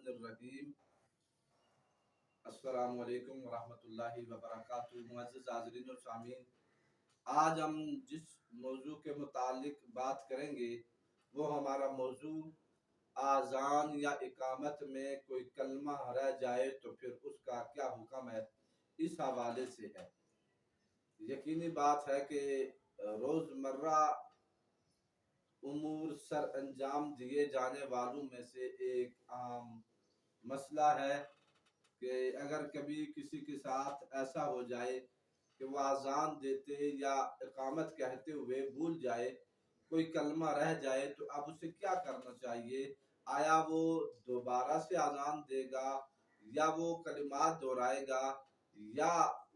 الرحیم۔ السلام علیکم ورحمۃ اللہ وبرکاتہ۔ معزز حاضرین و سامعین، آج ہم جس موضوع کے متعلق بات کریں گے وہ ہمارا موضوع آذان یا اقامت میں کوئی کلمہ رہ جائے تو پھر اس کا کیا حکم ہے، اس حوالے سے ہے۔ یقینی بات ہے کہ روزمرہ امور سر انجام دیے جانے والوں میں سے ایک عام مسئلہ ہے کہ اگر کبھی کسی کے ساتھ ایسا ہو جائے کہ وہ اذان دیتے یا اقامت کہتے ہوئے بھول جائے، کوئی کلمہ رہ جائے، تو اب اسے کیا کرنا چاہیے؟ آیا وہ دوبارہ سے اذان دے گا یا وہ کلمات دہرائے گا یا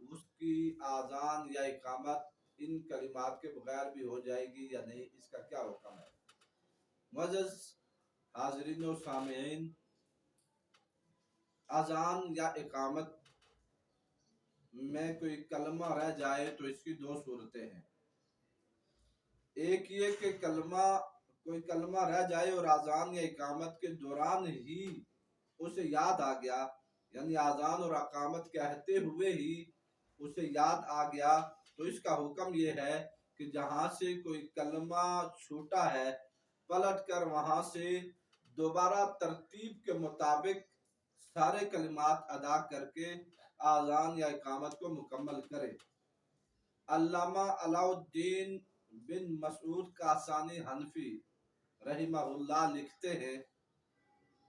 اس کی اذان یا اقامت ان کلمات کے بغیر بھی ہو جائے گی یا نہیں؟ اس کا کیا حکم ہے؟ معزز حاضرین و سامعین، اذان یا اقامت میں کوئی کلمہ رہ جائے تو اس کی دو صورتیں ہیں۔ ایک یہ کہ کوئی کلمہ رہ جائے اور اذان یا اقامت کے دوران ہی اسے یاد آ گیا، یعنی اذان اور اقامت کہتے ہوئے ہی اسے یاد آ گیا، تو اس کا حکم یہ ہے کہ جہاں سے کوئی کلمہ چھوٹا ہے پلٹ کر وہاں سے دوبارہ ترتیب کے مطابق سارے کلمات ادا کر کے اذان یا اقامت کو مکمل کرے۔ علامہ علاء الدین بن مسعود کاسانی حنفی رحمہ اللہ لکھتے ہیں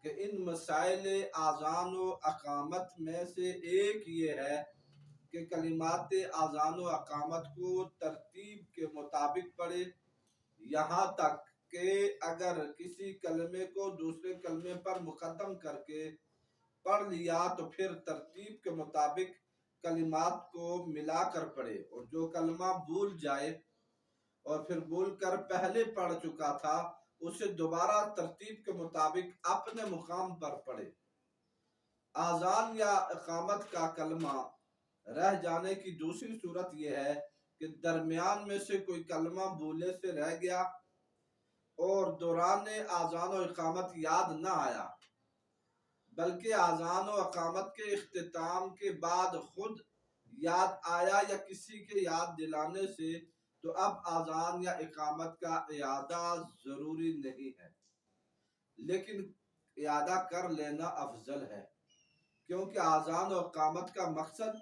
کہ ان مسائل اذان و اقامت میں سے ایک یہ ہے کہ کلمات اذان و اقامت کو ترتیب کے مطابق پڑھے، یہاں تک کہ اگر کسی کلمے کو دوسرے کلمے پر مقدم کر کے پڑھ لیا تو پھر ترتیب کے مطابق کلمات کو ملا کر پڑھے، اور جو کلمہ بھول جائے اور پھر بھول کر پہلے پڑھ چکا تھا اسے دوبارہ ترتیب کے مطابق اپنے مقام پر پڑھے۔ اذان یا اقامت کا کلمہ رہ جانے کی دوسری صورت یہ ہے کہ درمیان میں سے کوئی کلمہ بھولے سے رہ گیا اور دوران اذان و اقامت یاد نہ آیا، بلکہ اذان و اقامت کے اختتام کے بعد خود یاد آیا یا کسی کے یاد دلانے سے، تو اب اذان یا اقامت کا اعادہ ضروری نہیں ہے، لیکن اعادہ کر لینا افضل ہے، کیونکہ اذان و اقامت کا مقصد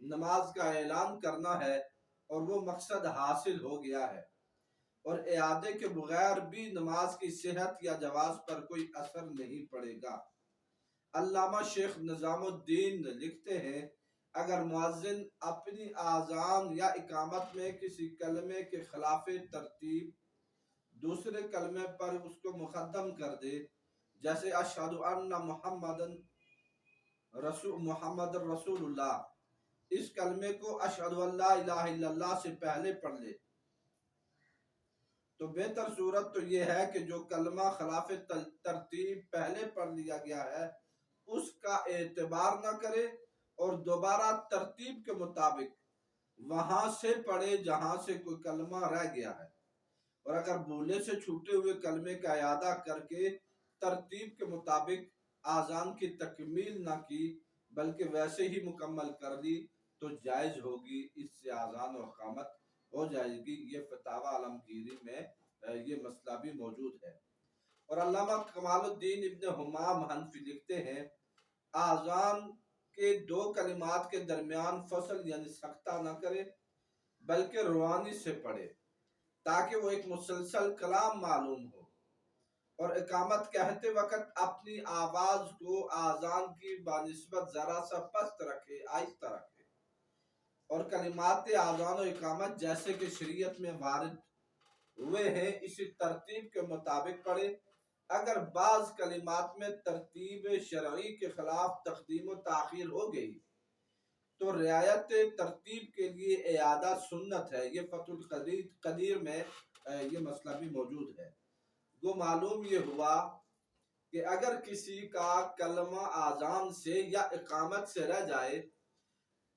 نماز کا اعلان کرنا ہے اور وہ مقصد حاصل ہو گیا ہے، اور اعادے کے بغیر بھی نماز کی صحت یا جواز پر کوئی اثر نہیں پڑے گا۔ علامہ شیخ نظام الدین لکھتے ہیں اگر مؤذن اپنی اذان یا اقامت میں کسی کلمے کے خلاف ترتیب دوسرے کلمے پر اس کو مقدم کر دے، جیسے اشہد ان محمد رسول اللہ، اس کلمے کو اشہد ان لا الہ الا اللہ سے پہلے پڑھ لے، تو بہتر صورت تو یہ ہے کہ جو کلمہ خلاف ترتیب پہلے پڑھ لیا گیا ہے اس کا اعتبار نہ کرے اور دوبارہ ترتیب کے مطابق وہاں سے پڑھے جہاں سے کوئی کلمہ رہ گیا ہے، اور اگر بھولے سے چھوٹے ہوئے کلمے کا اعادہ کر کے ترتیب کے مطابق اذان کی تکمیل نہ کی بلکہ ویسے ہی مکمل کر لی تو جائز ہوگی، اس سے اذان و اقامت ہو جائے گی۔ یہ فتاوی عالمگیری میں یہ مسئلہ بھی موجود ہے۔ اور علامہ کمال الدین ابن حمام حنفی لکھتے ہیں اذان کے دو کلمات کے درمیان فصل یعنی سکتہ نہ کرے بلکہ روانی سے پڑھے تاکہ وہ ایک مسلسل کلام معلوم ہو، اور اقامت کہتے وقت اپنی آواز کو اذان کی بنسبت ذرا سا پست رکھے، آہستہ رکھے، اور کلمات اذان و اقامت جیسے کہ شریعت میں وارد ہوئے ہیں اسی ترتیب کے مطابق پڑھے۔ اگر بعض کلمات میں ترتیب شرعی کے خلاف تقدیم و تاخیر ہو گئی تو رعایت ترتیب کے لیے اعادہ سنت ہے۔ یہ فتح القدیر میں یہ مسئلہ بھی موجود ہے۔ وہ معلوم یہ ہوا کہ اگر کسی کا کلمہ اذان سے یا اقامت سے رہ جائے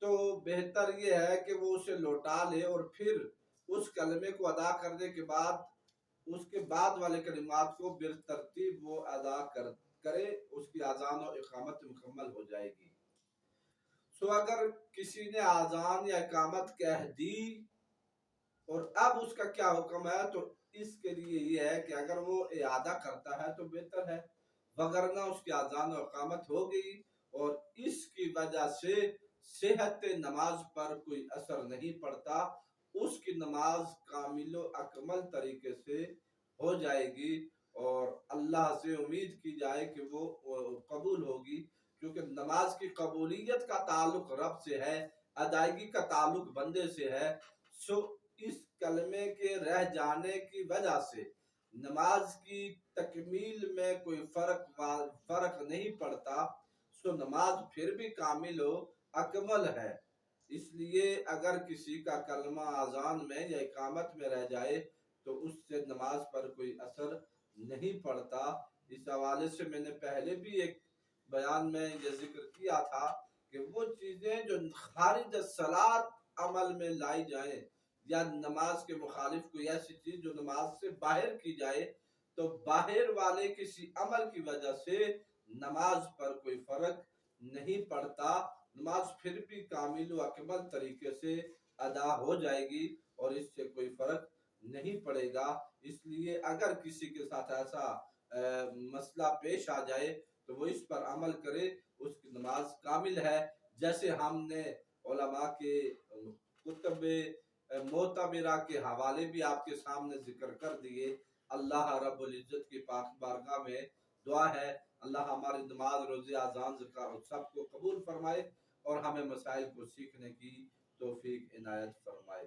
تو بہتر یہ ہے کہ وہ اسے لوٹا لے اور پھر اس کلمے کو ادا کرنے کے بعد اس کے بعد والے کلمات کو بالترتیب وہ ادا کرے اس کی اذان و اقامت مکمل ہو جائے گی۔ سو اگر کسی نے اذان یا اقامت کہہ دی اور اب اس کا کیا حکم ہے، تو اس کے لیے یہ ہے کہ اگر وہ اعادہ کرتا ہے تو بہتر ہے، وگرنہ اس کی اذان و اقامت ہو گئی اور اس کی وجہ سے صحت نماز پر کوئی اثر نہیں پڑتا، اس کی نماز کامل و اکمل طریقے سے ہو جائے گی اور اللہ سے امید کی جائے کہ وہ قبول ہوگی، کیونکہ نماز کی قبولیت کا تعلق رب سے ہے، ادائیگی کا تعلق بندے سے ہے۔ سو اس کلمے کے رہ جانے کی وجہ سے نماز کی تکمیل میں کوئی فرق نہیں پڑتا، سو نماز پھر بھی کامل و اکمل ہے۔ اس لیے اگر کسی کا کلمہ اذان میں یا اقامت میں رہ جائے تو اس سے نماز پر کوئی اثر نہیں پڑتا۔ اس حوالے سے میں نے پہلے بھی ایک بیان میں یہ ذکر کیا تھا کہ وہ چیزیں جو خارج الصلاۃ عمل میں لائی جائیں یا نماز کے مخالف کوئی ایسی چیز جو نماز سے باہر کی جائے تو باہر والے کسی عمل کی وجہ سے نماز پر کوئی فرق نہیں پڑتا، نماز پھر بھی کامل و اکمل طریقے سے ادا ہو جائے گی اور اس سے کوئی فرق نہیں پڑے گا۔ اس لیے اگر کسی کے ساتھ ایسا مسئلہ پیش آ جائے تو وہ اس پر عمل کرے، اس کی نماز کامل ہے۔ جیسے ہم نے علماء کے کتب معتبرہ کے حوالے بھی آپ کے سامنے ذکر کر دیے۔ اللہ رب العزت کی پاک بارگاہ میں دعا ہے اللہ ہماری نماز، روزے، اذان، زکات سب کو قبول فرمائے اور ہمیں مسائل کو سیکھنے کی توفیق عنایت فرمائے۔